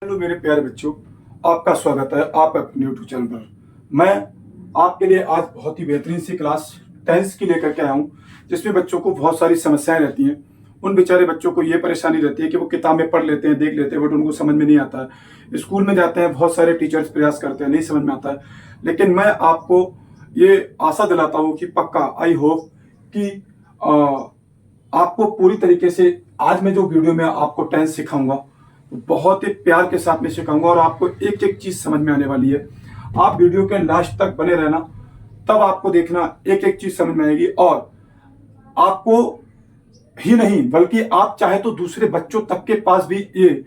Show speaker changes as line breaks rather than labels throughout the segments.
Hello मेरे प्यारे बच्चों, आपका स्वागत है आप अपने यूट्यूब चैनल पर। मैं आपके लिए आज बहुत ही बेहतरीन सी क्लास टेंस की लेकर के आया हूँ, जिसमें बच्चों को बहुत सारी समस्याएं रहती हैं। उन बेचारे बच्चों को ये परेशानी रहती है कि वो किताबें पढ़ लेते हैं, देख लेते हैं, बट उनको समझ में नहीं आता है। स्कूल में जाते हैं, बहुत सारे टीचर्स प्रयास करते हैं, नहीं समझ में आता है। लेकिन मैं आपको ये आशा दिलाता हूँ कि पक्का आई होप कि आपको पूरी तरीके से आज मैं जो वीडियो में आपको टेंस सिखाऊंगा बहुत ही प्यार के साथ में सिखाऊंगा और आपको एक एक चीज समझ में आने वाली है। आप वीडियो के लास्ट तक बने रहना, तब आपको देखना एक एक चीज समझ में आएगी। और आपको ही नहीं बल्कि आप चाहे तो दूसरे बच्चों तक के पास भी ये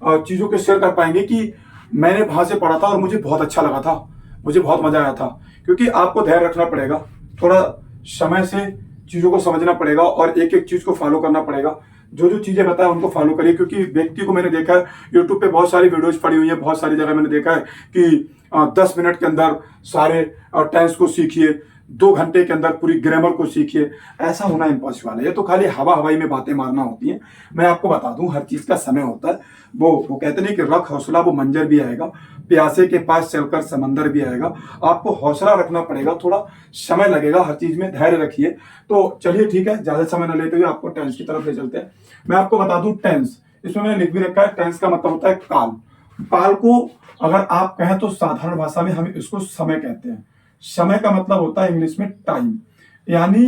चीजों को शेयर कर पाएंगे कि मैंने वहां से पढ़ा था और मुझे बहुत अच्छा लगा था, मुझे बहुत मजा आया था। क्योंकि आपको धैर्य रखना पड़ेगा, थोड़ा समय से चीजों को समझना पड़ेगा और एक एक चीज को फॉलो करना पड़ेगा। जो जो चीजें बताए उनको फॉलो करिए, क्योंकि व्यक्ति को मैंने देखा है यूट्यूब पे बहुत सारी वीडियोज पड़ी हुई है, बहुत सारी जगह मैंने देखा है कि 10 मिनट के अंदर सारे टेंस को सीखिए, 2 घंटे के अंदर पूरी ग्रामर को सीखिए। ऐसा होना इम्पॉसिबल है, ये तो खाली हवा हवाई में बातें मारना होती है। मैं आपको बता दूं हर चीज का समय होता है। वो कहते नहीं कि रख हौसला वो मंजर भी आएगा, प्यासे के पास चलकर समंदर भी आएगा। आपको हौसला रखना पड़ेगा, थोड़ा समय लगेगा, हर चीज में धैर्य रखिए। तो चलिए ठीक है, ज्यादा समय न लेते हुए आपको टेंस की तरफ ले चलते हैं। मैं आपको बता दूं टेंस, इसमें मैंने लिख भी रखा है, टेंस का मतलब होता है काल। काल को अगर आप कहें तो साधारण भाषा में हम इसको समय कहते हैं। समय का मतलब होता है इंग्लिश में टाइम, यानी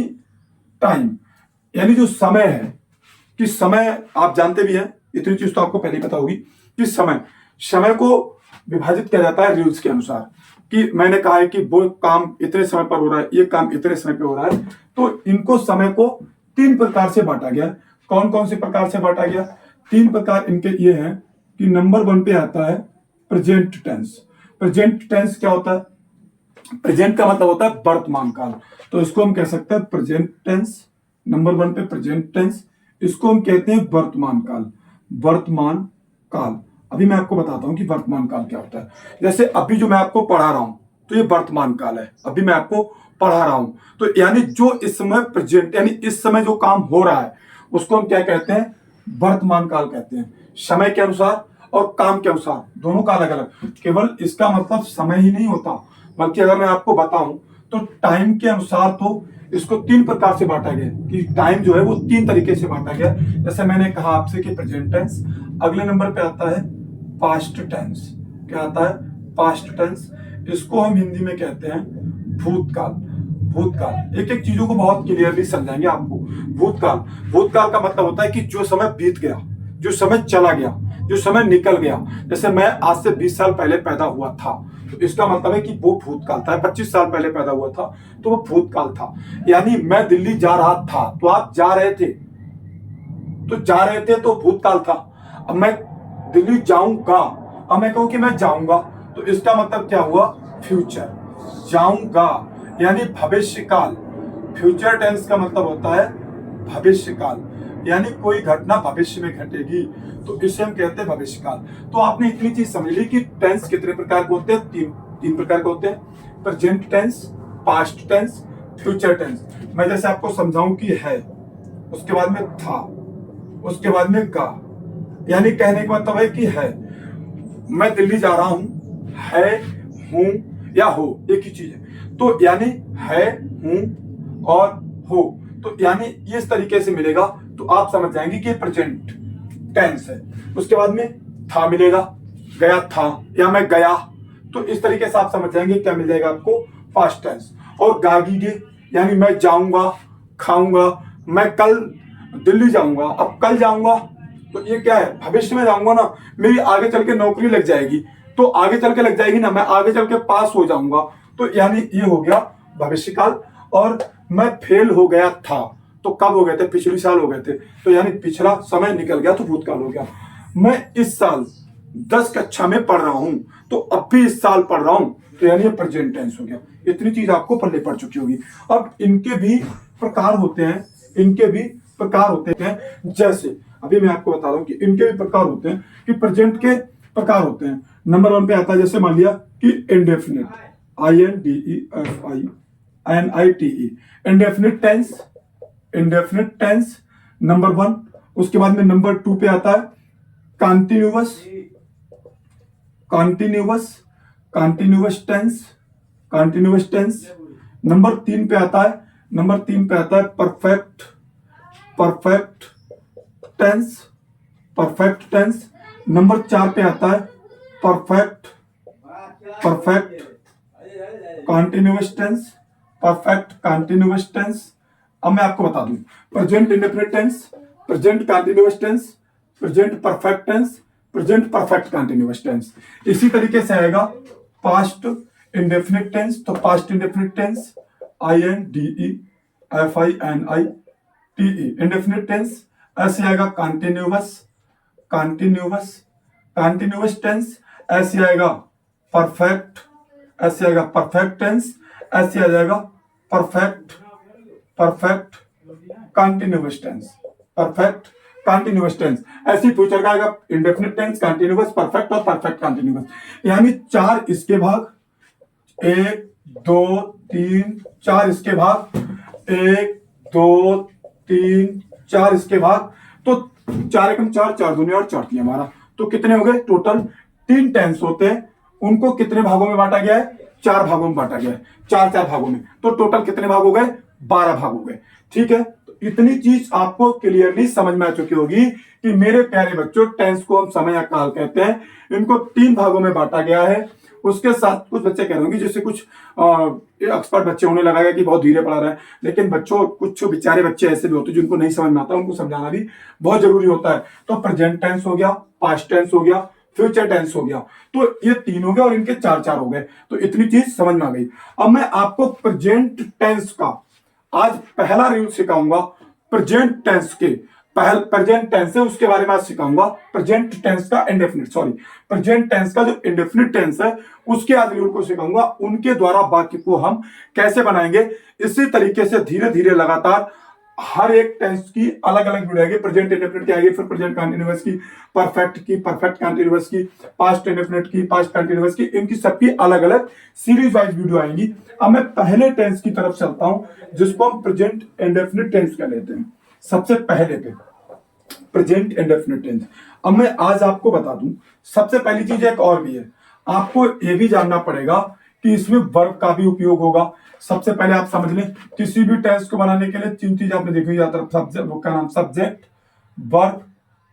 टाइम यानी जो समय है कि समय आप जानते भी हैं, इतनी चीज तो आपको पहले ही पता होगी कि समय को विभाजित किया जाता है रूल्स के अनुसार। कि मैंने कहा है कि वो काम इतने समय पर हो रहा है, ये काम इतने समय पे हो रहा है। तो इनको समय को 3 प्रकार से बांटा गया। कौन कौन से प्रकार से बांटा गया? 3 प्रकार इनके ये हैं कि नंबर 1 पे आता है प्रेजेंट टेंस। प्रेजेंट टेंस क्या होता है? प्रेजेंट का मतलब होता है वर्तमान काल, तो इसको हम कह सकते हैं प्रेजेंट टेंस। नंबर 1 पे प्रेजेंट टेंस, इसको हम कहते हैं वर्तमान काल। वर्तमान काल, अभी मैं आपको बताता हूं कि वर्तमान काल क्या होता है। जैसे अभी जो मैं आपको पढ़ा रहा हूं तो ये वर्तमान काल है, अभी मैं आपको पढ़ा रहा हूं। तो यानी जो इस समय प्रेजेंट यानी इस समय जो काम हो रहा है उसको हम क्या कहते हैं? वर्तमान काल कहते हैं। समय के अनुसार और काम के अनुसार दोनों का अलग अलग। केवल इसका मतलब समय ही नहीं होता, बल्कि अगर मैं आपको बताऊं तो टाइम के अनुसार तो इसको 3 प्रकार से बांटा गया कि टाइम जो है वो 3 तरीके से बांटा गया। जैसे मैंने कहा आपसे कि प्रेजेंट टेंस। अगले नंबर पे आता है पास्ट टेंस। क्या आता है? Past tense. इसको हम हिंदी में कहते हैं भूतकाल। भूतकाल, एक एक चीजों को बहुत क्लियरली समझाएंगे आपको। भूतकाल, भूतकाल का मतलब होता है कि जो समय बीत गया, जो समय चला गया, जो समय निकल गया। जैसे मैं आज से 20 साल पहले पैदा हुआ था, तो इसका मतलब है कि वो भूतकाल था। 25 साल पहले पैदा हुआ था तो वो भूतकाल था। यानी मैं दिल्ली जा रहा था तो आप जा रहे थे, तो भूतकाल था। अब मैं दिल्ली जाऊंगा, अब मैं कहूं कि मैं जाऊंगा, तो इसका मतलब क्या हुआ? फ्यूचर। जाऊंगा यानी भविष्य काल। फ्यूचर टेंस का मतलब होता है भविष्य काल, यानी कोई घटना भविष्य में घटेगी, तो इसे हम कहते हैं भविष्य काल। तो आपने इतनी चीज समझ ली कि टेंस कितने प्रकार के होते हैं? तीन प्रकार के होते हैं। Present tense, past tense, future tense. मैं जैसे आपको समझाऊं कि है, उसके बाद में था, उसके बाद में का, यानी कहने का मतलब है कि है। मैं दिल्ली जा रहा हूं, है, हूं या हो, एक ही चीज है। तो यानी है, हूं और हो, तो यानी इस तरीके से मिलेगा तो आप समझ जाएंगे कि प्रेजेंट टेंस है। उसके बाद में था मिलेगा, गया था या मैं गया, तो इस तरीके से आप समझ जाएंगे क्या मिल जाएगा आपको? Past tense. और गागीगे यानी मैं जाऊंगा, खाऊंगा, मैं कल दिल्ली जाऊंगा, अब कल जाऊंगा, तो ये क्या है? भविष्य में जाऊंगा ना, मेरी आगे चल के नौकरी लग जाएगी, तो आगे चल के लग जाएगी ना, मैं आगे चल के पास हो जाऊंगा, तो यानी ये हो गया भविष्य काल। और मैं फेल हो गया था, तो कब हो गए थे? पिछले साल हो गए थे, तो यानी पिछला समय निकल गया तो भूतकाल हो गया। मैं इस साल 10 कक्षा में पढ़ रहा हूं, तो अब भी इस साल पढ़ रहा हूं, तो यानी प्रेजेंट टेंस हो गया। इतनी चीज आपको पहले पढ़ चुकी होगी। अब इनके भी प्रकार होते हैं, इनके भी प्रकार होते हैं। जैसे अभी मैं आपको बता रहा हूं कि इनके भी प्रकार होते हैं, कि प्रेजेंट के प्रकार होते हैं। नंबर 1 पे आता है, जैसे मान लिया कि indefinite, INDEFINITE, indefinite tense. Indefinite tense number 1। उसके बाद में नंबर 2 पे आता है continuous continuous, continuous tense, continuous tense. Number 3 पे आता है, नंबर 3 पे आता है perfect, perfect tense, perfect tense. Number 4 पे आता है perfect, perfect continuous tense, perfect continuous tense. अब मैं आपको बता दूं, present indefinite tense, present continuous tense, present perfect tense, present perfect continuous tense. इसी तरीके से आएगा पास्ट इंडेफिनिट टेंस, तो past indefinite tense INDEFINITE indefinite tense. ऐसे आएगा कॉन्टिन्यूअस, कॉन्टिन्यूअस, कॉन्टिन्यूअस टेंस। ऐसे आएगा परफेक्ट, ऐसे आएगा परफेक्ट टेंस। ऐसे आ जाएगा perfect, perfect continuous tense, perfect continuous tense. ऐसे फ्यूचर का आएगा इंडेफिनिट टेंस, कॉन्टिन्यूअस, परफेक्ट और परफेक्ट कॉन्टिन्यूअस। यानी 4 इसके भाग, 1 2 3 4 इसके भाग, 1 2 3 4 इसके भाग। तो 4 एकम 4, 4 दूनी और 4 तीन हमारा, तो कितने हो गए टोटल? 3 टेंस होते हैं, उनको कितने भागों में बांटा गया है? 4 भागों में बांटा गया है, 4 4 भागों में। तो टोटल कितने भाग हो गए? 12 भाग हो गए। ठीक है, तो इतनी चीज आपको क्लियरली समझ में आ चुकी होगी कि मेरे प्यारे बच्चों, टेंस को हम समय या काल कहते हैं, इनको 3 भागों में बांटा गया है। उसके साथ कुछ बच्चे कह रहे होंगे, जैसे कुछ एक्सपर्ट बच्चे उन्हें लगाया कि बहुत धीरे पढ़ा रहा है, लेकिन बच्चों कुछ बेचारे बच्चे ऐसे भी होते हैं जिनको नहीं समझ में आता, उनको समझाना भी बहुत जरूरी होता है। तो प्रेजेंट टेंस हो गया, पास्ट टेंस हो गया, फ्यूचर टेंस हो गया, तो ये 3 हो गए और इनके 4 4 हो गए। तो इतनी चीज समझ में आ गई। अब मैं आपको प्रेजेंट टेंस का आज पहला रूल सिखाऊंगा। प्रेजेंट टेंस के प्रेजेंट टेंस है उसके बारे में आज सिखाऊंगा। प्रेजेंट टेंस का इंडेफिनिट, सॉरी, प्रेजेंट टेंस का जो इंडेफिनिट टेंस है उसके आज रूल को सिखाऊंगा। उनके द्वारा वाक्य को हम कैसे बनाएंगे, इसी तरीके से धीरे धीरे लगातार हर एक टेंस की अलग अलग वीडियो आएगी। प्रेजेंट इंडेफिनिट की आएगी, फिर प्रेजेंट कंटीन्यूअस की, परफेक्ट की, परफेक्ट कंटीन्यूअस की, पास्ट इंडेफिनिट की, पास्ट कंटीन्यूअस की, इनकी सबकी अलग अलग सीरीज वाइज वीडियो आएंगी। अब मैं पहले टेंस की तरफ चलता हूं जिसको हम प्रेजेंट इंडेफिनिट टेंस कह लेते हैं। सबसे पहले पे प्रेजेंट इंडेफिनिट टेंस। अब मैं आज आपको बता दूं, सबसे पहली चीज एक और भी है, आपको ये भी जानना पड़ेगा कि इसमें वर्ब का भी उपयोग होगा। सबसे पहले आप समझ लें, किसी भी टेंस को बनाने के लिए 3 चीज आपने देखी हुई, सब्जेक्ट, वो क्या नाम, सब्जेक्ट, वर्ब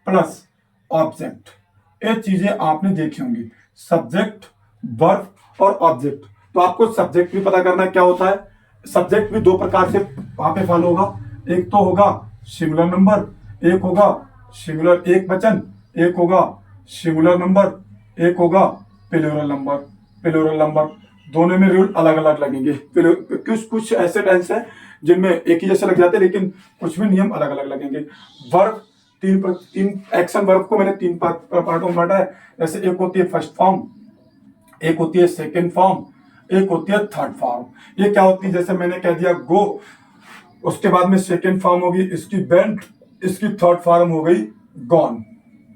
प्लस ऑब्जेक्ट। ये चीजें आपने देखी होंगी, सब्जेक्ट, वर्ब और ऑब्जेक्ट। तो आपको सब्जेक्ट भी पता करना क्या होता है। सब्जेक्ट भी 2 प्रकार से वहां पे फॉलो होगा। एक तो होगा सिंगुलर नंबर, एक होगा सिंगुलर एक वचन, एक होगा सिंगुलर नंबर, एक होगा प्लूरल नंबर। प्लूरल नंबर दोनों में रूल अलग अलग लगेंगे। कुछ ऐसे टेंस है जिनमें एक ही जैसे लग जाते हैं, लेकिन कुछ में नियम अलग अलग लगेंगे। वर्ब तीन एक्शन वर्ब को मैंने 3 पार्टों में बांटा है। जैसे एक होती है फर्स्ट फॉर्म, एक होती है सेकेंड फॉर्म, एक होती है थर्ड फॉर्म। ये क्या होती है, जैसे मैंने कह दिया गो, उसके बाद में सेकेंड फॉर्म होगी इसकी वेंट, इसकी थर्ड फॉर्म हो गई गॉन।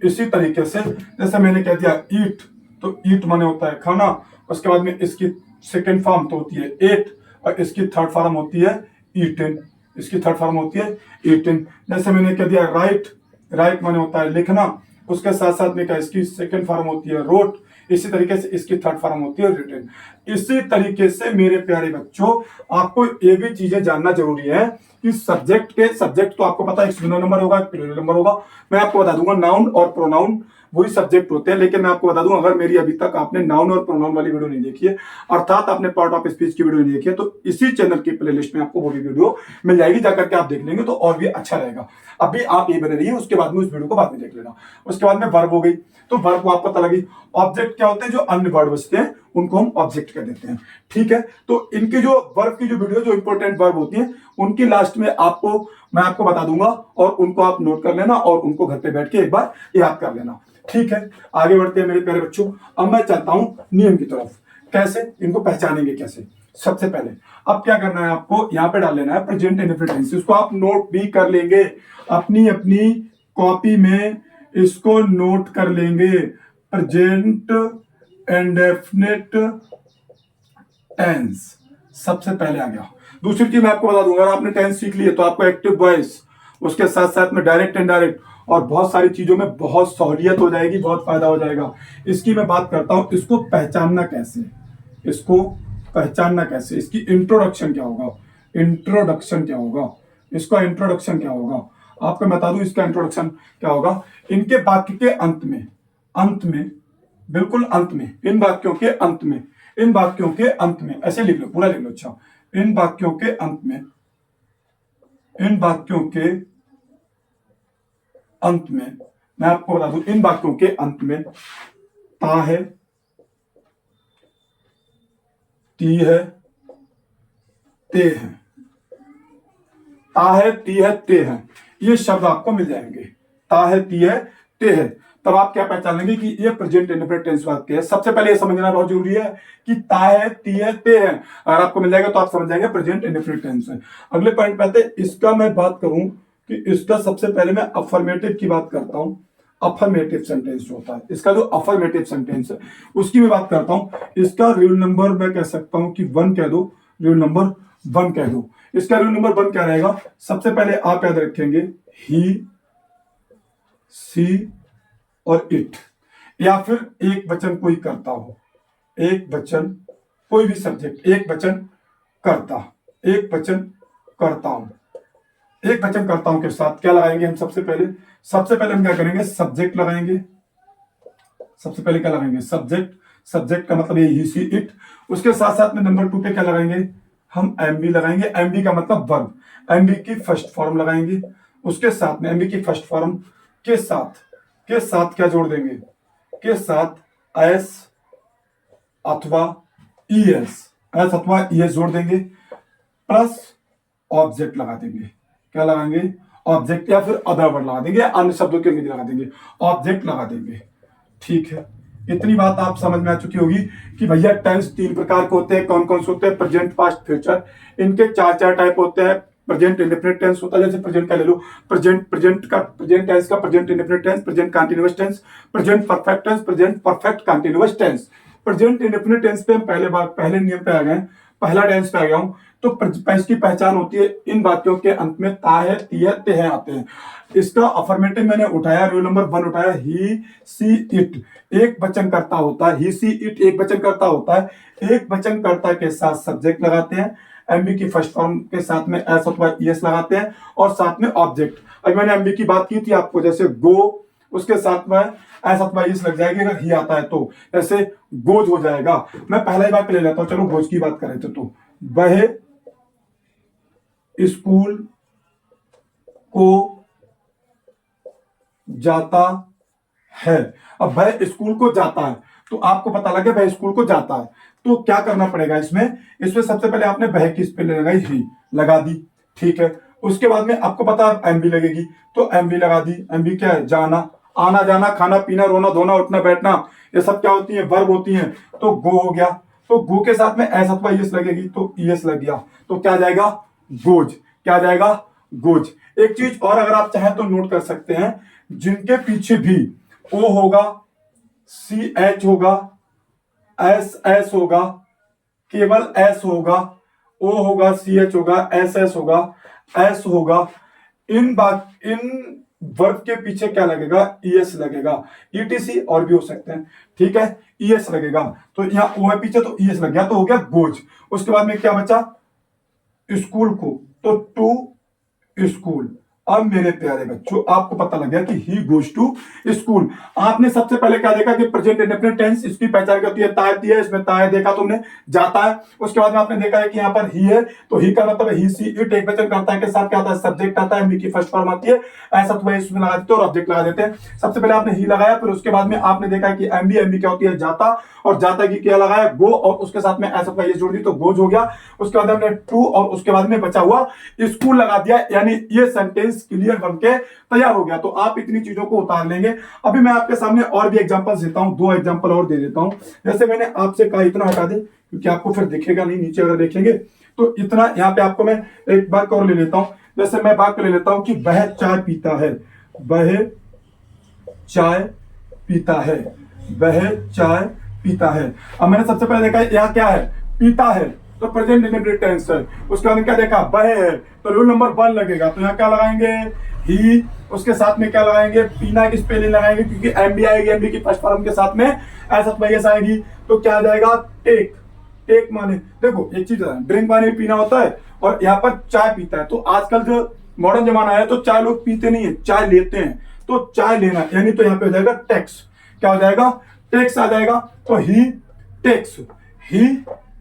इसी तरीके से जैसे मैंने कह दिया ईट, तो ईट माने होता है खाना, उसके बाद में इसकी सेकेंड फॉर्म तो होती है एट और इसकी थर्ड फॉर्म होती है ईटन। इसकी थर्ड फॉर्म होती है ईटन। जैसे मैंने कह दिया राइट, राइट माने होता है लिखना, उसके साथ साथ में क्या इसकी सेकेंड फॉर्म होती है रोट, इसी तरीके से इसकी थर्ड फॉर्म होती है रिटन। इसी तरीके से मेरे प्यारे बच्चों, आपको ये भी चीजें जानना जरूरी है कि सब्जेक्ट तो आपको पता है, एक सिंगुलर नंबर होगा, एक प्लूरल नंबर होगा। मैं आपको बता दूंगा नाउन और प्रोनाउन वही सब्जेक्ट होते हैं, लेकिन मैं आपको बता दूं, अगर मेरी अभी तक आपने नाउन और प्रोनाउन वाली वीडियो नहीं देखी है, अर्थात आपने पार्ट ऑफ स्पीच की वीडियो नहीं देखी है, तो इसी चैनल की प्लेलिस्ट में आपको वो भी वीडियो मिल जाएगी, जाकर के आप देख लेंगे तो और भी अच्छा रहेगा। अभी आप ये बने रहिए, उसके बाद में उस वीडियो को बाद में देख लेना। उसके बाद में वर्ब हो गई, तो वर्ब को आपको पता लगी। ऑब्जेक्ट क्या होते हैं, जो अन्य वर्ड बचते हैं उनको हम ऑब्जेक्ट कह देते हैं। ठीक है, तो इनकी जो वर्ब की जो वीडियो, जो इंपॉर्टेंट वर्ब होती है, उनकी लास्ट में मैं आपको बता दूंगा, और उनको आप नोट कर लेना और उनको घर पे बैठ के एक बार याद कर लेना। ठीक है, आगे बढ़ते हैं मेरे प्यारे बच्चों। अब मैं चलता हूं नियम की तरफ, कैसे इनको पहचानेंगे कैसे। सबसे पहले अब क्या करना है, आपको यहां पे डाल लेना है प्रेजेंट इंडेफिनिट टेंस। इसको आप नोट भी कर लेंगे, अपनी अपनी कॉपी में इसको नोट कर लेंगे। प्रेजेंट इंडेफिनिट टेंस सबसे पहले आ गया। दूसरी चीज मैं आपको बता दूंगा, अगर आपने टेंस सीख ली है तो आपको एक्टिव वॉइस, उसके साथ साथ में डायरेक्ट इनडायरेक्ट और बहुत सारी चीजों में बहुत सहूलियत हो जाएगी, बहुत फायदा हो जाएगा। इसकी मैं बात करता हूं, इसको पहचानना कैसे, इसको पहचानना कैसे, इसकी इंट्रोडक्शन क्या होगा, इंट्रोडक्शन क्या होगा, इसका इंट्रोडक्शन क्या होगा, आपको बता दूं इसका इंट्रोडक्शन क्या होगा। इनके वाक्य के अंत में, अंत में, बिल्कुल अंत में, इन वाक्यों के अंत में, इन वाक्यों के अंत में, ऐसे लिख लो, पूरा लिख लो। अच्छा, इन वाक्यों के अंत में, इन वाक्यों के अंत में, मैं आपको बता दूं, इन वाक्यों के अंत में ता है, ती है, ते है, ता है, ती है, ते है, ये शब्द आपको मिल जाएंगे। ता है, ती है, ते है। तब आप क्या पहचान लेंगे कि ये प्रेजेंट इंडेफिनिट टेंस वाक्य है। सबसे पहले ये समझना बहुत जरूरी है कि ता है, ती है, ते है, अगर आपको मिल जाएगा तो आप समझ जाएंगे प्रेजेंट इंडेफिनिट टेंस है। अगले पॉइंट पे आते हैं। इसका मैं बात करूं कि इसका सबसे पहले मैं अफर्मेटिव की बात करता हूं। अफर्मेटिव सेंटेंस जो होता है, इसका जो अफर्मेटिव सेंटेंस है उसकी मैं बात करता हूं। इसका रूल नंबर मैं कह सकता हूं कि 1 कह दो, रूल नंबर 1 कह दो। इसका रूल नंबर 1 क्या रहेगा? सबसे पहले आप याद रखेंगे ही, सी और इट, या फिर एक वचन कोई करता हो, एक वचन, कोई भी सब्जेक्ट, एक वचन करता, एक वचन करता हूं, एक वचन करता हूं के साथ क्या लगाएंगे हम? सबसे पहले हम क्या करेंगे? सब्जेक्ट लगाएंगे। सबसे पहले क्या लगाएंगे? सब्जेक्ट। सब्जेक्ट का मतलब ये ही, सी, इट। उसके साथ साथ में नंबर 2 पे क्या लगाएंगे? हम एमबी लगाएंगे। एमबी का मतलब वर्ब, एमबी की फर्स्ट फॉर्म लगाएंगे। उसके साथ में एमबी की फर्स्ट फॉर्म के साथ क्या जोड़ देंगे? के साथ एस अथवा ईएस, एस अथवा ईएस जोड़ देंगे, प्लस ऑब्जेक्ट लगा देंगे। क्या लगाएंगे? ऑब्जेक्ट, या फिर अदर वर्ड लगा देंगे, अन्य शब्दों के लिए लगा देंगे, ऑब्जेक्ट लगा देंगे। ठीक है, इतनी बात आप समझ में आ चुकी होगी कि भैया टेंस 3 प्रकार के होते हैं। कौन कौन से होते हैं? Present, past, future. इनके 4 टाइप होते हैं। प्रेजेंट इंडेफिनिट टेंस होता है, जैसे प्रेजेंट का ले लो, प्रेजेंट टेंस का present indefinite tense, present continuous tense, present perfect tense, present perfect continuous tense. Present indefinite tense पे हम पहले नियम पे आ गए, पहला टेंस पे आ गया हूं। तो इसकी पहचान होती है, इन वाक्यों के अंत में ता है, ती है, ते है आते हैं। इसका अफर्मेटिव मैंने उठाया, रूल नंबर 1 उठाया, ही, सी, इट। एक वचन करता होता है, ही, सी, इट एक वचन करता होता है। एक वचन करता के साथ सब्जेक्ट लगाते हैं, एमबी की फर्स्ट फॉर्म के साथ में एस अथवा ईएस लगाते हैं, और साथ में ऑब्जेक्ट। अभी मैंने एमबी की बात की थी आपको, जैसे गो, उसके साथ में एस अथवा ईएस लग जाएगी अगर ही आता है तो, जैसे गोज हो जाएगा। मैं पहला ही बात ले लेता हूं, चलो गोज की बात करें तो वह स्कूल को जाता है। अब वह स्कूल को जाता है, तो आपको पता लगे वह स्कूल को जाता है, तो क्या करना पड़ेगा इसमें सबसे पहले आपने वह की स्पेलिंग लगाई, ही लगा दी। ठीक है, उसके बाद में आपको पता है एमबी लगेगी, तो एमबी लगा दी। एमबी क्या है? जाना, आना जाना, खाना पीना, रोना धोना, उठना बैठना, ये सब क्या होती है? वर्ब होती हैं। तो गो हो गया, तो गो के साथ में एस अथवा ईएस लगेगी, तो ईएस लग गया, तो क्या जाएगा? गोज। क्या जाएगा? गोज। एक चीज और अगर आप चाहें तो नोट कर सकते हैं, जिनके पीछे भी ओ होगा, सी एच होगा, एस एस होगा, केवल एस होगा, ओ होगा, सी एच होगा, एस एस होगा, एस होगा, इन वर्ब के पीछे क्या लगेगा? ईएस लगेगा। ईटीसी और भी हो सकते हैं, ठीक है, ईएस लगेगा। तो यहाँ ओ है पीछे, तो ईएस लग गया, तो हो गया गोज। उसके बाद में क्या बचा? स्कूल को, तो टू स्कूल। अब मेरे प्यारे बच्चों, आपको पता लग गया कि ही गोज टू स्कूल। आपने सबसे पहले क्या देखा कि प्रेजेंट इंडेफिनिट टेंस, इसकी पहचान करती है ताय, ती है, इसमें ताय देखा तुमने, जाता है। उसके बाद में आपने देखा है कि यहाँ पर ही है, तो ही का मतलब ही, सी, इट एक वचन करता है के साथ क्या आता है? सब्जेक्ट आता है, एमबी की फर्स्ट फॉर्म आती है, ऐसा तो इसमें लगा देते हैं और ऑब्जेक्ट लगा देते हैं। सबसे पहले आपने ही लगाया, फिर उसके बाद में आपने देखा कि एमबी क्या होती है? जाता, और जाता की क्या लगाया? गो, और उसके साथ में ऐसा ये जोड़ दी तो गोज हो गया। उसके बाद हमने टू, और उसके बाद में बचा हुआ स्कूल लगा दिया, यानी ये सेंटेंस क्लियर बनके तैयार हो गया। तो आप इतनी चीजों को उतार लेंगे। अभी मैं आपके सामने और भी एग्जांपल्स देता हूं, 2 एग्जांपल और दे देता हूं। जैसे मैंने आपसे कहा इतना हटा दे, क्योंकि आपको फिर दिखेगा नहीं, नीचे अगर देखेंगे तो इतना। यहां पे आपको मैं एक बात और ले लेता हूं, जैसे मैं बात ले लेता हूं कि वह चाय पीता है, वह चाय पीता है, वह चाय पीता है। अब मैंने सबसे पहले देखा यहां क्या है? पीता है, तो प्रेजेंट इंडेफिनिट टेंस है। उसके बाद क्या देखा? वह है, तो रूल नंबर 1 लगेगा, तो यहां क्या लगाएंगे? ही, उसके साथ में क्या लगाएंगे, पीना की स्पेलिंग लगाएंगे, क्योंकि एमबी आएगी, एमबी की फर्स्ट फॉर्म के साथ में एस आएगी, तो क्या आ जाएगा, टेक। टेक माने देखो एक चीज है, ड्रिंक माने पीना होता है, और यहाँ पर चाय पीता है। तो आजकल जो मॉडर्न जमाना है, तो चाय लोग पीते नहीं है, चाय लेते हैं। तो चाय लेना यानी तो यहाँ पे हो जाएगा टैक्स। क्या हो जाएगा, टैक्स आ जाएगा। तो ही टेक्स, ही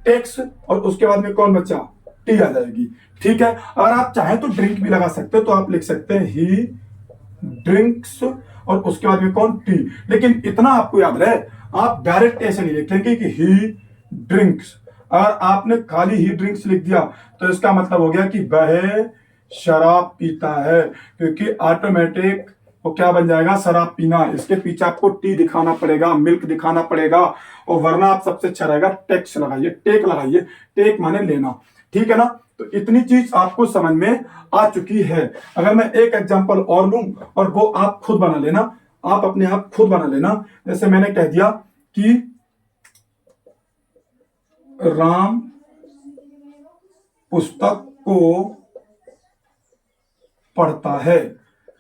टेक्स, और उसके बाद में कौन बचा, टी आ जाएगी। ठीक है, अगर आप चाहें तो ड्रिंक भी लगा सकते हो, तो आप लिख सकते हैं ही ड्रिंक्स, और उसके बाद में कौन, टी। लेकिन इतना आपको याद रहे, आप डायरेक्ट ऐसे नहीं लिखेंगे कि ही ड्रिंक्स। अगर आपने खाली ही ड्रिंक्स लिख दिया तो इसका मतलब हो गया कि वह शराब पीता है, क्योंकि ऑटोमेटिक वो क्या बन जाएगा, शराब पीना। इसके पीछे आपको टी दिखाना पड़ेगा, मिल्क दिखाना पड़ेगा, और वरना आप सबसे अच्छा रहेगा टेक्स लगाइए, टेक लगाइए। टेक माने लेना। ठीक है ना, तो इतनी चीज आपको समझ में आ चुकी है। अगर मैं एक एग्जांपल और लूं, और वो आप खुद बना लेना, आप अपने आप खुद बना लेना। जैसे मैंने कह दिया कि राम पुस्तक को पढ़ता है।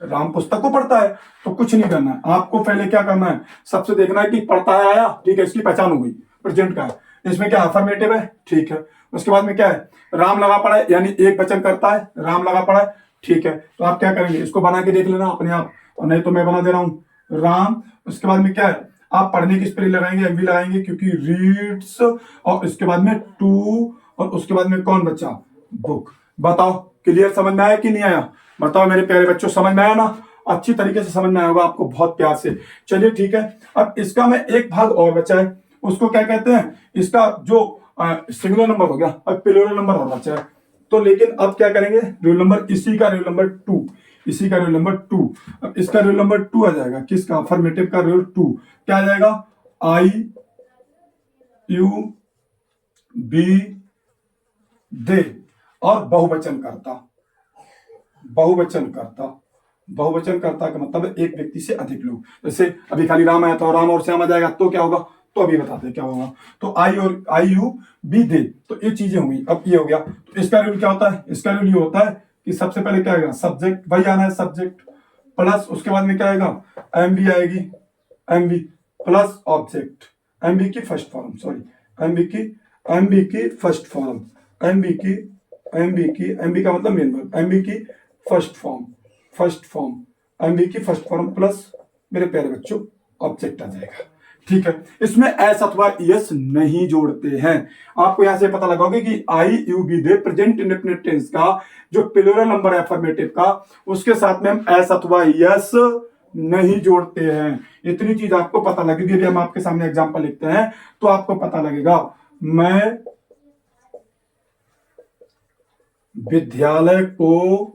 राम पुस्तक को पढ़ता है, तो कुछ नहीं करना है आपको। पहले क्या करना है, सबसे देखना है कि पढ़ता है आया, ठीक है, इसकी पहचान हो गई, प्रेजेंट का है, इसमें क्या अफर्मेटिव है, ठीक है। उसके बाद में क्या है, राम लगा पड़ा है, यानी एक वचन करता है, राम लगा पड़ा है, ठीक है। तो आप क्या करेंगे, इसको बना के देख लेना अपने आप, और नहीं तो मैं बना दे रहा हूं, राम। उसके बाद में क्या है, आप पढ़ने की स्पेलिंग लगाएंगे, एमवी लगाएंगे, क्योंकि रीड्स, और उसके बाद में टू, और उसके बाद में कौन बचा, बुक। बताओ क्लियर, समझ में आया कि नहीं आया, बताओ मेरे प्यारे बच्चों, समझ में आया ना, अच्छी तरीके से समझ में आया होगा आपको, बहुत प्यार से। चलिए ठीक है, अब इसका मैं एक भाग और बचा है, उसको क्या कहते हैं, इसका जो सिंगुलर नंबर हो गया, अब प्लूरल नंबर और बचा है। तो लेकिन अब क्या करेंगे, रोल नंबर, इसी का रोल नंबर 2, इसी का रोल नंबर 2। अब इसका रोल नंबर 2 आ जाएगा, किसका, अफर्मेटिव का रोल 2। क्या आ जाएगा, आई यू बी दे, और बहुवचन करता। बहुवचन करता, बहुवचन करता का मतलब एक व्यक्ति से अधिक लोग। जैसे अभी खाली राम आया तो राम और श्याम आ जाएगा, तो क्या होगा, तो अभी बताते हैं क्या होगा। तो आई और आई यू बी दे, तो ये चीजें होंगी। अब ये हो गया, तो इसका रूल क्या होता है, इसका रूल ये होता है कि सबसे पहले क्या आएगा, सब्जेक्ट, वही आना है सब्जेक्ट, प्लस उसके बाद में क्या आएगा, एमबी आएगी, एमबी प्लस ऑब्जेक्ट, एमबी की फर्स्ट फॉर्म, सॉरी एमबी की फर्स्ट फॉर्म, एमबी का मतलब मेन वर्ब, एमबी की फर्स्ट फॉर्म, एमबी की फर्स्ट फॉर्म प्लस मेरे प्यारे बच्चों ऑब्जेक्ट आ जाएगा। ठीक है, इसमें एस अथवा यस नहीं जोड़ते हैं। आपको यहां से पता लगाओगे कि I you we they present indefinite tense का जो प्लूरल नंबर है अफर्मेटिव का, उसके साथ में हम एस अथवा यस नहीं जोड़ते हैं। इतनी चीज आपको पता लगेगी। यदि हम आपके सामने एग्जांपल लिखते हैं तो आपको पता लगेगा, मैं विद्यालय को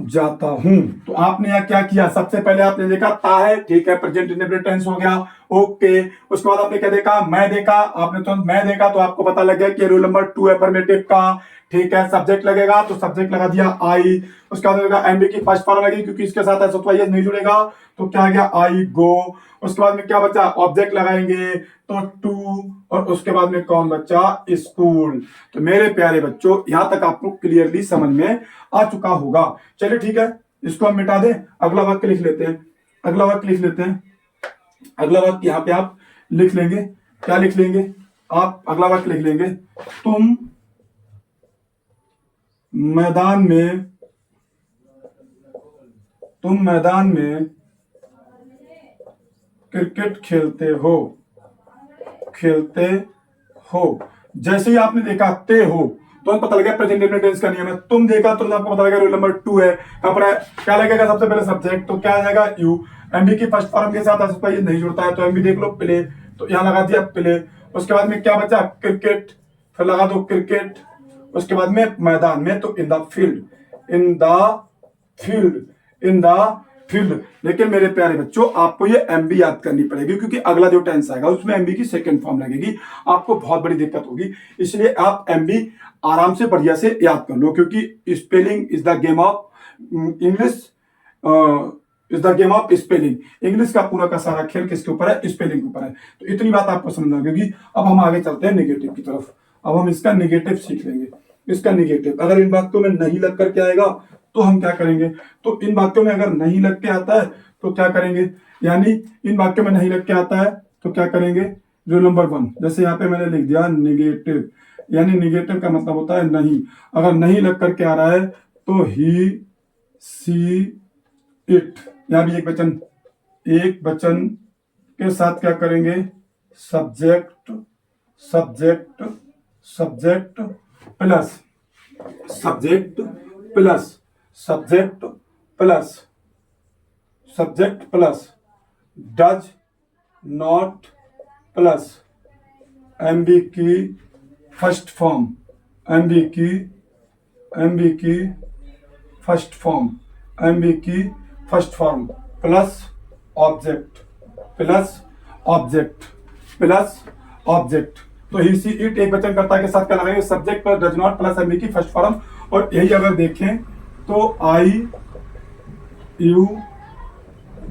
जाता हूं। तो आपने यहां क्या किया, सबसे पहले आपने देखा ता है, ठीक है, प्रेजेंट इंडेफिनिट टेंस हो गया, ओके। उसके बाद आपने क्या देखा, मैं देखा, आपने तो मैं देखा, तो आपको पता लग गया कि रूल नंबर 2 अफर्मेटिव का, ठीक है। सब्जेक्ट लगेगा तो सब्जेक्ट लगा दिया आई, उसके बाद एमबी की फर्स्ट फॉर्म लगी, क्योंकि इसके साथ एस अथवा यस नहीं जुड़ेगा, तो क्या आ गया, आई गो। उसके बाद में क्या बचा, ऑब्जेक्ट लगाएंगे तो टू, और उसके बाद में कौन बचा, स्कूल। तो मेरे प्यारे बच्चों, यहां तक आपको क्लियरली समझ में आ चुका होगा। चलिए ठीक है, इसको हम मिटा दें, अगला वाक्य लिख लेते हैं, अगला वाक्य लिख लेते हैं। अगला वाक्य यहाँ पे आप लिख लेंगे, क्या लिख लेंगे आप, अगला वाक्य लिख लेंगे, तुम मैदान में क्रिकेट खेलते हो। जैसे ही आपने देखा ते हो, तो पता लगा प्रेजेंट इंडेफिनिट टेंस का नियम है। तुम देखा तो आपको पता लगा रूल नंबर 2 है। क्या लगेगा, सबसे पहले सब्जेक्ट, तो क्या आ जाएगा, यू। एमबी की फर्स्ट फॉर्म के साथ ये नहीं जुड़ता है, तो एमबी देख लो, प्ले, तो यहां लगा दिया प्ले। उसके बाद में क्या बचा, क्रिकेट, फिर लगा दो क्रिकेट। उसके बाद में मैदान में, तो इन द फील्ड। लेकिन मेरे प्यारे बच्चों, आपको ये एमबी याद करनी पड़ेगी, क्योंकि अगला जो टेंस आएगा उसमें एमबी की सेकंड फॉर्म लगेगी, आपको बहुत बड़ी दिक्कत होगी। इसलिए आप एमबी आराम से बढ़िया से याद कर लो, क्योंकि spelling is the game of spelling. English का पूरा का सारा खेल किसके ऊपर है, स्पेलिंग के ऊपर है। तो इतनी बात आपको समझना होगी। अब हम आगे चलते हैं नेगेटिव की तरफ। अब हम इसका नेगेटिव सीख लेंगे। इसका नेगेटिव अगर इन वाक्यों में नहीं लग करके आएगा तो हम क्या करेंगे, तो इन वाक्यों में अगर नहीं लग के आता है तो क्या करेंगे, यानी इन वाक्यों में नहीं लग के आता है तो क्या करेंगे, रूल नंबर 1, जैसे यहाँ पे मैंने लिख दिया निगेटिव, यानी निगेटिव का मतलब होता है नहीं, अगर नहीं लग करके आ रहा है तो ही सी इट, यहाँ भी एक वचन के साथ क्या करेंगे, subject subject subject plus subject plus subject plus subject plus does not plus MB की फर्स्ट फॉर्म, एमबी की फर्स्ट फॉर्म, एमबी की first form plus object plus object plus object. तो ही सी इट एक वचनकर्ता के साथ क्या लगाएंगे, subject plus does not plus MB की फर्स्ट फॉर्म। और यही अगर देखें तो आई यू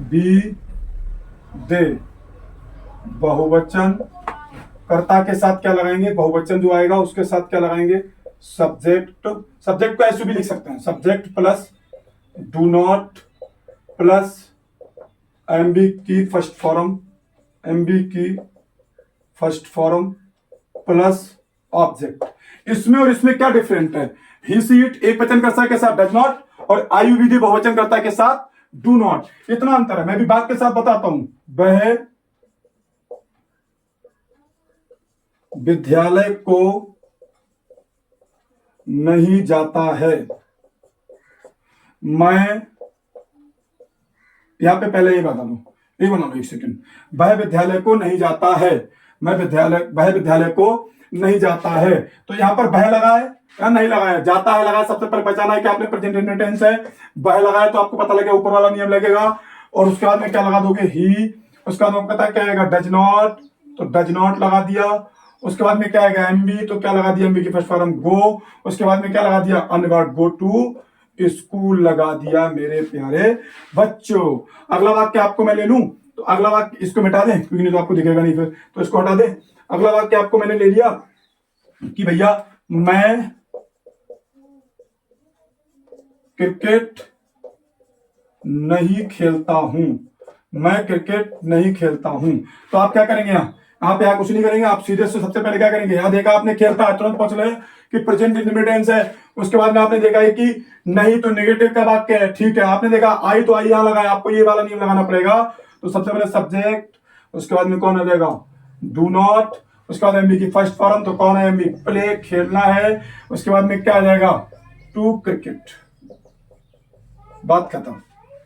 बी दे बहुवचन कर्ता के साथ क्या लगाएंगे, बहुवचन जो आएगा उसके साथ क्या लगाएंगे, सब्जेक्ट, सब्जेक्ट को ऐसे भी लिख सकते हैं, subject plus do not plus MB की फर्स्ट फॉर्म, एमबी की फर्स्ट फॉर्म प्लस ऑब्जेक्ट। इसमें और इसमें क्या डिफरेंट है, ही सी इट एक वचनकर्ता के साथ डज नॉट और आई यू बी दे बहुवचनकर्ता के साथ डू नॉट, इतना अंतर है। मैं भी बात के साथ बताता हूं, वह विद्यालय को नहीं जाता है, मैं यहां पे पहले ये बता दू, ये बना लो एक सेकंड, वह विद्यालय को नहीं जाता है, वह विद्यालय को नहीं जाता है, तो यहां पर वह लगा है या नहीं लगा है, जाता है लगा है, सबसे पहले पहचाना है कि आपने प्रेजेंट टेंस है, वह लगा है तो आपको पता लगेगा ऊपर वाला नियम लगेगा, और उसके बाद में क्या लगा दोगे, ही, उसके बाद में पता क्या आएगा, डज नॉट, तो डज नॉट लगा दिया, उसके बाद में क्या आएगा, एमबी, तो क्या लगा दिया, एमबी की फर्स्ट फॉर्म गो, उसके बाद में क्या लगा दिया, अनवर्ड गो टू स्कूल लगा दिया मेरे प्यारे बच्चों। अगला वाक्य आपको मैं ले लूं, तो अगला वाक्य इसको मिटा दें क्योंकि नहीं तो आपको दिखेगा नहीं, फिर तो इसको हटा दें। अगला वाक्य आपको मैंने ले लिया कि भैया मैं क्रिकेट नहीं खेलता हूं, मैं क्रिकेट नहीं खेलता हूं, तो आप क्या करेंगे, यहाँ पे कुछ नहीं करेंगे, आप सीधे से सबसे पहले क्या करेंगे, यहाँ देखा आपने खेलता है, तुरंत पहुंच रहे कि प्रेजेंट इंडिपेंडेंस है, उसके बाद में आपने देखा है कि नहीं तो नेगेटिव का वाक्य है, ठीक है, आपने देखा आई तो आई यहां लगाया, आपको ये वाला नियम लगाना पड़ेगा, तो सबसे पहले सब्जेक्ट, उसके बाद में कौन आ जाएगा, डू नॉट, उसके बाद एमबी की फर्स्ट फॉर्म, तो कौन है एमबी, प्ले खेलना है, उसके बाद में क्या आ जाएगा, टू क्रिकेट, बात खत्म,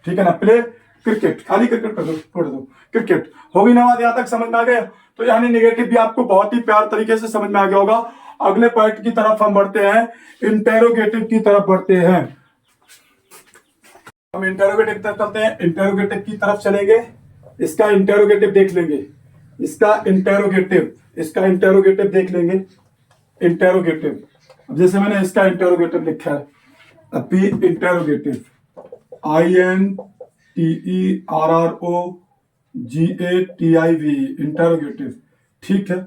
ठीक है ना, प्ले क्रिकेट, खाली क्रिकेट कर दो, छोड़ दो, क्रिकेट होगी ना बात, यहां तक समझ में आ गया। तो यानी नेगेटिव भी आपको बहुत ही प्यार तरीके से समझ में आ गया होगा। अगले पॉइंट की तरफ हम बढ़ते हैं, इंटेरोगेटिव की तरफ बढ़ते हैं, हम इंटेरोगेटिव की तरफ चलते हैं, इंटेरोगेटिव की तरफ चलेंगे, इसका इंटेरोगेटिव देख लेंगे, इसका इंटेरोगेटिव देख लेंगे, इंटेरोगेटिव, अब जैसे मैंने इसका इंटेरोगेटिव लिखा है, अभी इंटेरोगेटिव INTERROGATIV इंटेरोगेटिव, ठीक है।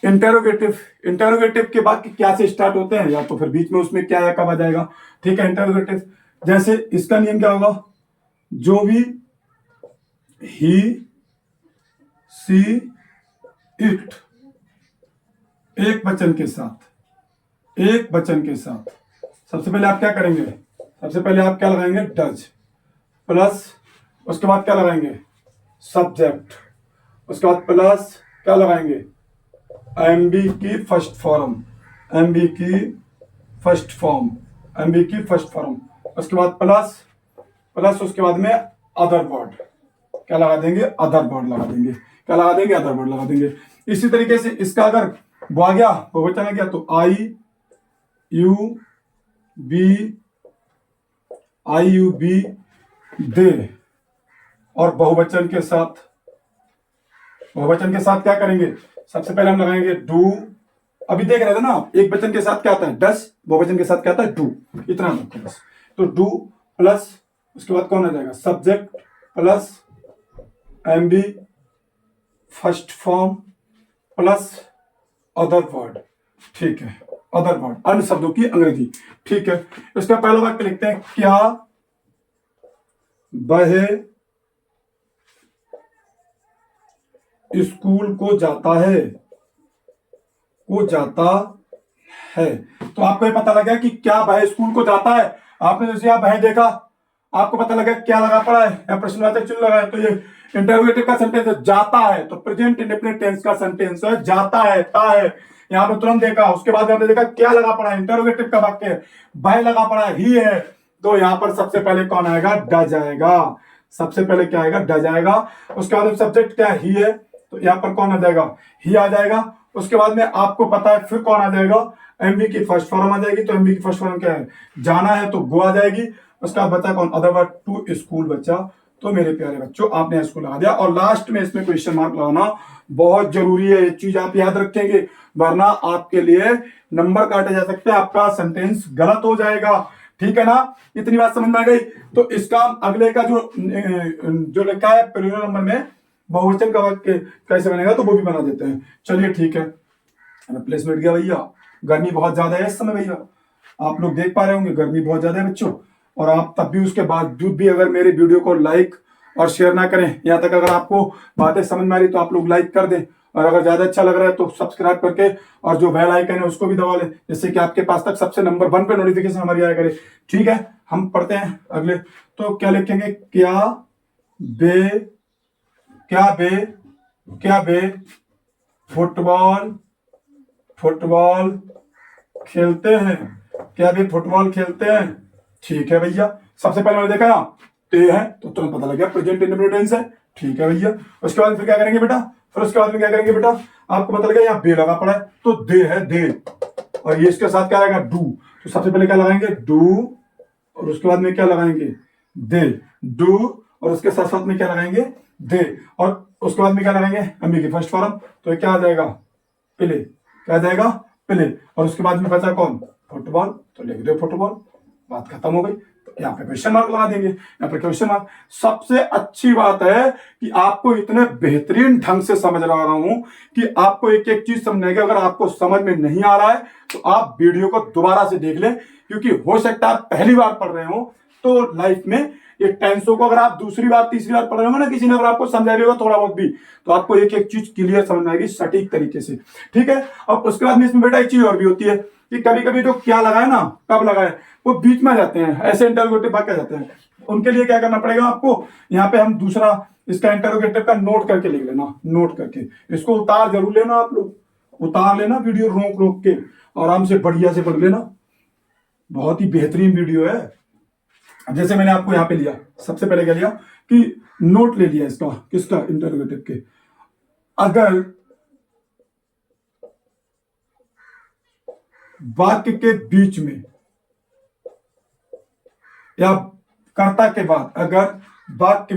इंटेरोगेटिव के बाद क्या से स्टार्ट होते हैं, या तो फिर बीच में उसमें क्या या कब आ जाएगा, ठीक है। इंटेरोगेटिव जैसे इसका नियम क्या होगा, जो भी ही सी इट एक वचन के साथ, सबसे पहले आप क्या करेंगे, सबसे पहले आप क्या लगाएंगे, डज प्लस, उसके बाद क्या लगाएंगे, सब्जेक्ट, उसके बाद प्लस क्या लगाएंगे, एमबी की फर्स्ट फॉर्म, एमबी की फर्स्ट फॉर्म, उसके बाद प्लस, उसके बाद में अदर वर्ड, क्या लगा देंगे, अदर वर्ड लगा देंगे, इसी तरीके से इसका अगर वो आ गया, बहुवचन आ गया, तो आई यू बी दे, और बहुवचन के साथ क्या करेंगे, सबसे पहले हम लगाएंगे डू, अभी देख रहे थे ना, एक वचन के साथ क्या आता है, डस, बहुवचन के साथ क्या आता है, डू, इतना बस, तो डू प्लस, उसके बाद कौन आ जाएगा, subject plus MB first form plus other word, ठीक है, अदर वर्ड, अन्य शब्दों की अंग्रेजी। ठीक है, इसका पहला वाक्य लिखते हैं, क्या वह स्कूल को जाता है, को जाता है। तो आपको ये पता लगा कि क्या वह स्कूल को जाता है। आपने जैसे आप वह देखा, आपको पता लगा क्या लगा पड़ा है या प्रश्नवाचक चिन्ह लगा है, तो ये इंटरोगेटिव का सेंटेंस है, जाता है। तो प्रेजेंट इंडेफिनिट टेंस का सेंटेंस है जाता है, ता है। यहाँ पे तुरंत देखा, उसके बाद हमने देखा क्या लगा पड़ा है, इंटरोगेटिव का वाक्य है, वह लगा पड़ा है, ही है। तो यहाँ पर सबसे पहले कौन आएगा, डज आएगा। सबसे पहले क्या आएगा, डज आएगा। उसके बाद सब्जेक्ट क्या है, ही है, तो यहाँ पर कौन आ जाएगा, ही आ जाएगा। उसके बाद में आपको पता है फिर कौन आ जाएगा, एमबी की फर्स्ट फॉर्म आ जाएगी। तो एमबी की फर्स्ट फॉर्म क्या है, जाना है, तो गो आ जाएगी। उसके बाद बचा कौन, अदर वर्ड टू स्कूल बच्चा। तो मेरे प्यारे बच्चों आपने स्कूल लगा दिया, और लास्ट में इसमें क्वेश्चन मार्क लगाना बहुत जरूरी है। एक चीज आप याद रखेंगे, वरना आपके लिए नंबर काटे जा सकते हैं, आपका सेंटेंस गलत हो जाएगा। ठीक है ना, इतनी बात समझ में आ गई। तो इसका अगले का जो लिखा है प्लूरल नंबर में बहुवचन का वाक्य कैसे बनेगा, तो वो भी बना देते हैं। चलिए ठीक है, प्लेस मिट गया भैया। गर्मी बहुत ज्यादा है इस समय भैया, आप लोग देख पा रहे होंगे गर्मी बहुत ज्यादा है बच्चों। और आप तब भी उसके बावजूद भी अगर मेरे वीडियो को लाइक और शेयर ना करें, यहाँ तक अगर आपको बातें समझ में आ रही तो आप लोग लाइक कर दें, और अगर ज्यादा अच्छा लग रहा है तो सब्सक्राइब करके और जो बेल आइकन है उसको भी दबा लें, जिससे कि आपके पास तक सबसे नंबर 1 पे नोटिफिकेशन हमारी आया करे। ठीक है, हम पढ़ते हैं अगले। तो क्या लिखेंगे, क्या बे, क्या बे, क्या बे फुटबॉल, फुटबॉल खेलते हैं, क्या बे फुटबॉल खेलते हैं। ठीक है भैया, सबसे पहले मैंने देखा ना ते है, तो तुरंत पता लग गया प्रेजेंट इंडेफिनिट टेंस है। ठीक है भैया, उसके बाद फिर क्या करेंगे बेटा, फिर उसके बाद में क्या करेंगे बेटा, आपको पता लगा यहाँ बे लगा पड़ा है, तो दे है, दे, और ये इसके साथ क्या आएगा, डू। तो सबसे पहले क्या लगाएंगे, डू, और उसके बाद में क्या लगाएंगे, दे, डू, और उसके साथ साथ में क्या लगाएंगे, दे, और उसके बाद में क्या लगाएंगे, एमबी की फर्स्ट फॉर्म। तो ये क्या आ जाएगा, प्ले, क्या आ जाएगा, प्ले, और उसके बाद में बचा कौन, फुटबॉल। तो लिख दो फुटबॉल, बात खत्म हो गई। तो यहाँ पे क्वेश्चन मार्क लगा देंगे, यहाँ पे क्वेश्चन मार्क। सबसे अच्छी बात है कि आपको इतने बेहतरीन ढंग से समझ रहा हूं कि आपको एक एक चीज समझने की, अगर आपको समझ में नहीं आ रहा है तो आप वीडियो को दोबारा से देख लें, क्योंकि हो सकता है आप पहली बार पढ़ रहे हो, तो लाइफ में ये टेंसों को अगर आप दूसरी बार तीसरी बार पढ़ रहे हो ना, किसी ने अगर आपको समझा भी होगा थोड़ा बहुत भी, तो आपको एक एक चीज क्लियर समझ में आएगी सटीक तरीके से। ठीक है, और उसके बाद में इसमें बेटा एक चीज और भी होती है कि कभी कभी जो क्या लगाए ना, कब लगाए, वो बीच में आ जाते हैं, ऐसे इंटरोगेटिव वाक्य आ जाते हैं। उनके लिए क्या करना पड़ेगा आपको, यहाँ पे हम दूसरा इसका इंटरोगेटिव का नोट करके लिख लेना, नोट करके इसको उतार जरूर लेना, आप लोग उतार लेना, वीडियो रोक रोक के आराम से बढ़िया से पढ़ लेना, बहुत ही बेहतरीन वीडियो है। जैसे मैंने आपको यहाँ पे लिया, सबसे पहले क्या लिया कि नोट ले लिया इसका, किसका, इंटरोगेटिव के। अगर वाक्य के बीच में या कर्ता के बाद, अगर वाक्य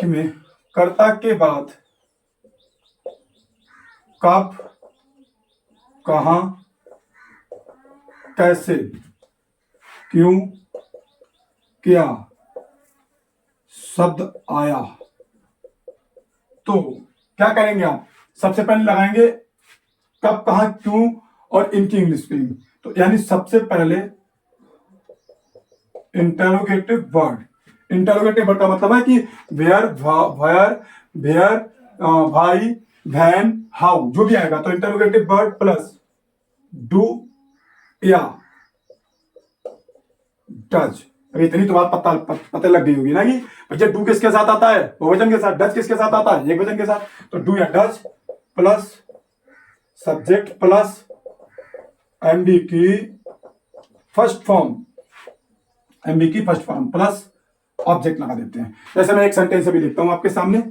में कर्ता के बाद कब, कहां, कैसे, क्यों, क्या शब्द आया, तो क्या करेंगे आप, सबसे पहले लगाएंगे कब, कहां, क्यों और इनकी इंग्लिश स्पेलिंग। तो यानी सबसे पहले इंटरोगेटिव वर्ड, इंटरोगेटिव वर्ड का मतलब है कि वेयर, वेयर, भाई, वैन, हाउ, जो भी आएगा तो इंटरोगेटिव वर्ड प्लस डू या डज। अभी इतनी तो बात पता लग गई होगी ना कि भैया डू किसके साथ आता है, बहुवचन के साथ, डज किसके साथ आता है, एक वचन के साथ। तो डू या does plus subject plus MB की फर्स्ट फॉर्म, एमबी की फर्स्ट फॉर्म प्लस ऑब्जेक्ट लगा देते हैं। जैसे मैं एक सेंटेंस अभी लिखता हूं आपके सामने,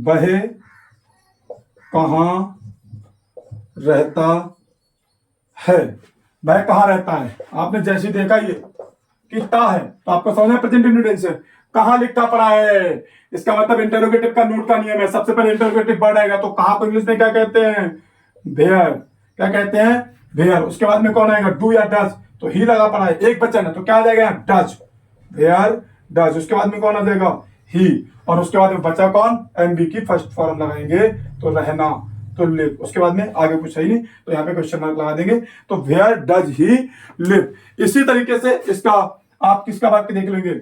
वह कहां रहता है, वह कहां रहता है। आपने जैसे देखा ये कितना है, तो आपको समझना है प्रेजेंट इंडेफिनिट से कहां लिखा पड़ा है, इसका मतलब इंटरोगेटिव का नोट का नियम है। सबसे पहले इंटरोगेटिव वर्ड आएगा तो कहां को इंग्लिश में क्या कहते हैं, वेयर, क्या कहते हैं, वेयर, उसके बाद में कौन आएगा, डू या डज, तो ही लगा पड़ा है, एक बच्चा ना, तो क्या आ जाएगा, डज, वेयर डज। उसके बाद में कौन आ जाएगा, ही, और उसके बाद में बचा कौन, एमबी की फर्स्ट फॉर्म लगाएंगे तो रहना, तो लिव। उसके बाद में आगे कुछ सही नहीं, तो यहाँ पे क्वेश्चन मार्क लगा देंगे, तो वेयर डज ही लिव। इसी तरीके से इसका आप किसका वाक्य देख लेंगे,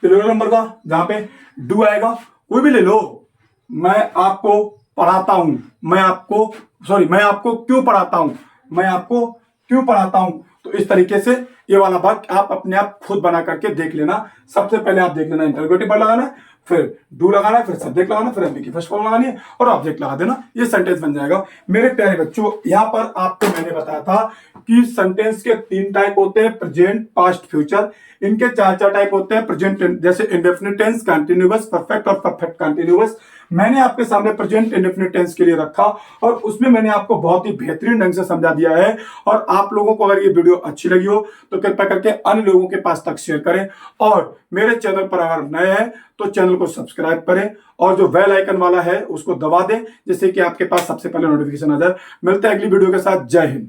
प्लूरल नंबर का, जहां पे डू आएगा, कोई भी ले लो। मैं आपको पढ़ाता हूं, मैं आपको क्यों पढ़ाता हूं, मैं आपको क्यों पढ़ाता हूं। तो इस तरीके से ये वाला वाक्य आप अपने आप खुद बना करके देख लेना। सबसे पहले आप देख लेना इंटरोगेटिव वर्ड लगाना है, फिर डू लगाना है, फिर सब्जेक्ट लगाना है, फिर एमबी की फर्स्ट फॉर्म लगानी है और ऑब्जेक्ट लगा देना, ये सेंटेंस बन जाएगा। मेरे प्यारे बच्चों, यहाँ पर आपको मैंने बताया था कि सेंटेंस के 3 टाइप होते हैं, प्रेजेंट, पास्ट, फ्यूचर। इनके 4 टाइप होते हैं, प्रेजेंट जैसे इंडेफिनिट टेंस, कंटिन्यूअस, परफेक्ट और परफेक्ट कंटिन्यूअस। मैंने आपके सामने प्रेजेंट इंडेफिनिट टेंस के लिए रखा और उसमें मैंने आपको बहुत ही बेहतरीन ढंग से समझा दिया है। और आप लोगों को अगर ये वीडियो अच्छी लगी हो तो कृपया करके अन्य लोगों के पास तक शेयर करें, और मेरे चैनल पर अगर नए हैं तो चैनल को सब्सक्राइब करें और जो बेल आइकन वाला है उसको दबा दें, जिससे कि आपके पास सबसे पहले नोटिफिकेशन आ जाए। मिलते हैं अगली वीडियो के साथ। जय हिंद।